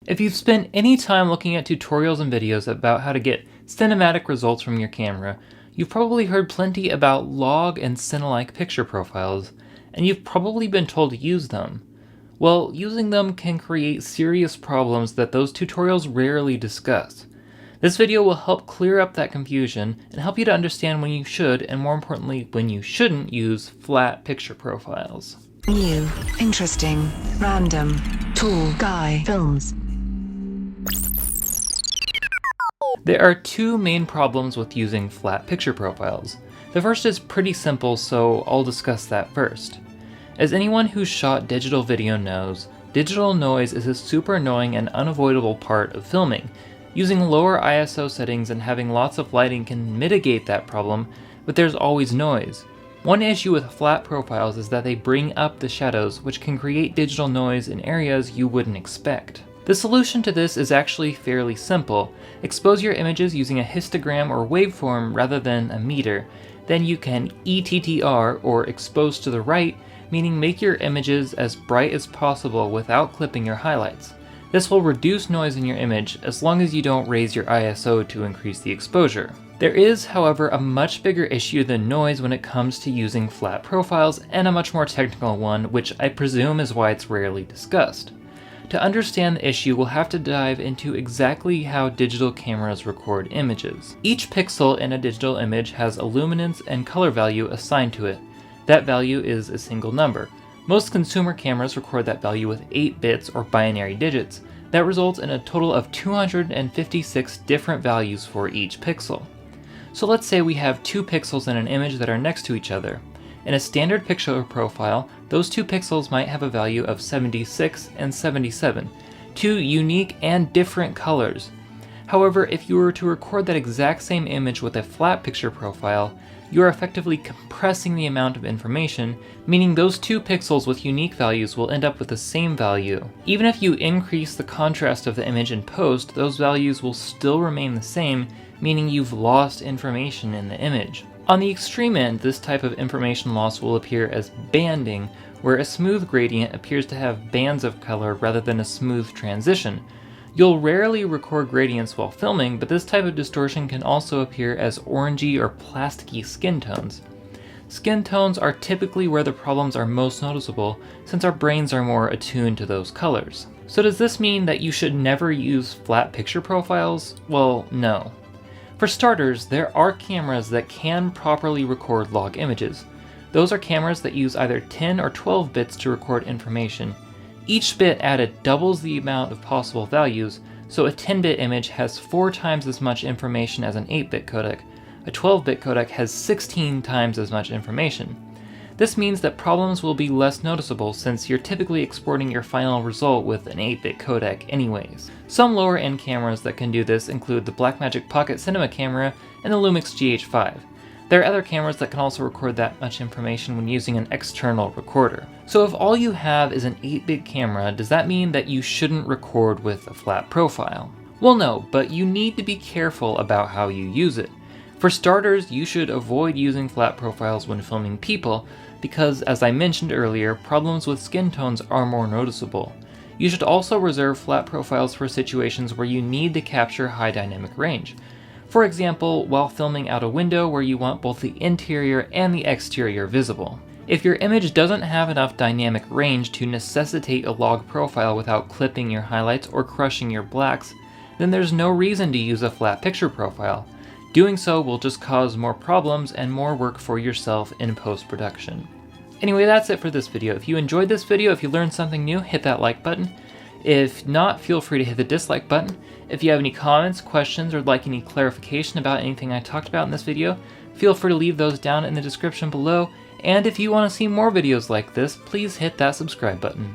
If you've spent any time looking at tutorials and videos about how to get cinematic results from your camera, you've probably heard plenty about log and Cinelike picture profiles, and you've probably been told to use them. Well, using them can create serious problems that those tutorials rarely discuss. This video will help clear up that confusion and help you to understand when you should, and more importantly, when you shouldn't use flat picture profiles. New, interesting, random, tall guy films. There are two main problems with using flat picture profiles. The first is pretty simple, so I'll discuss that first. As anyone who's shot digital video knows, digital noise is a super annoying and unavoidable part of filming. Using lower ISO settings and having lots of lighting can mitigate that problem, but there's always noise. One issue with flat profiles is that they bring up the shadows, which can create digital noise in areas you wouldn't expect. The solution to this is actually fairly simple. Expose your images using a histogram or waveform rather than a meter. Then you can ETTR, or expose to the right, meaning make your images as bright as possible without clipping your highlights. This will reduce noise in your image as long as you don't raise your ISO to increase the exposure. There is, however, a much bigger issue than noise when it comes to using flat profiles, and a much more technical one, which I presume is why it's rarely discussed. To understand the issue, we'll have to dive into exactly how digital cameras record images. Each pixel in a digital image has a luminance and color value assigned to it. That value is a single number. Most consumer cameras record that value with 8 bits or binary digits. That results in a total of 256 different values for each pixel. So let's say we have 2 pixels in an image that are next to each other. In a standard picture profile, those 2 pixels might have a value of 76 and 77, 2 unique and different colors. However, if you were to record that exact same image with a flat picture profile, you are effectively compressing the amount of information, meaning those 2 pixels with unique values will end up with the same value. Even if you increase the contrast of the image in post, those values will still remain the same, meaning you've lost information in the image. On the extreme end, this type of information loss will appear as banding, where a smooth gradient appears to have bands of color rather than a smooth transition. You'll rarely record gradients while filming, but this type of distortion can also appear as orangey or plasticky skin tones. Skin tones are typically where the problems are most noticeable, since our brains are more attuned to those colors. So does this mean that you should never use flat picture profiles? Well, no. For starters, there are cameras that can properly record log images. Those are cameras that use either 10 or 12 bits to record information. Each bit added doubles the amount of possible values, so a 10-bit image has 4 times as much information as an 8-bit codec. A 12-bit codec has 16 times as much information. This means that problems will be less noticeable since you're typically exporting your final result with an 8-bit codec anyways. Some lower-end cameras that can do this include the Blackmagic Pocket Cinema camera and the Lumix GH5. There are other cameras that can also record that much information when using an external recorder. So if all you have is an 8-bit camera, does that mean that you shouldn't record with a flat profile? Well, no, but you need to be careful about how you use it. For starters, you should avoid using flat profiles when filming people, because, as I mentioned earlier, problems with skin tones are more noticeable. You should also reserve flat profiles for situations where you need to capture high dynamic range. For example, while filming out a window where you want both the interior and the exterior visible. If your image doesn't have enough dynamic range to necessitate a log profile without clipping your highlights or crushing your blacks, then there's no reason to use a flat picture profile. Doing so will just cause more problems and more work for yourself in post-production. Anyway, that's it for this video. If you enjoyed this video, if you learned something new, hit that like button. If not, feel free to hit the dislike button. If you have any comments, questions, or would like any clarification about anything I talked about in this video, feel free to leave those down in the description below. And if you want to see more videos like this, please hit that subscribe button.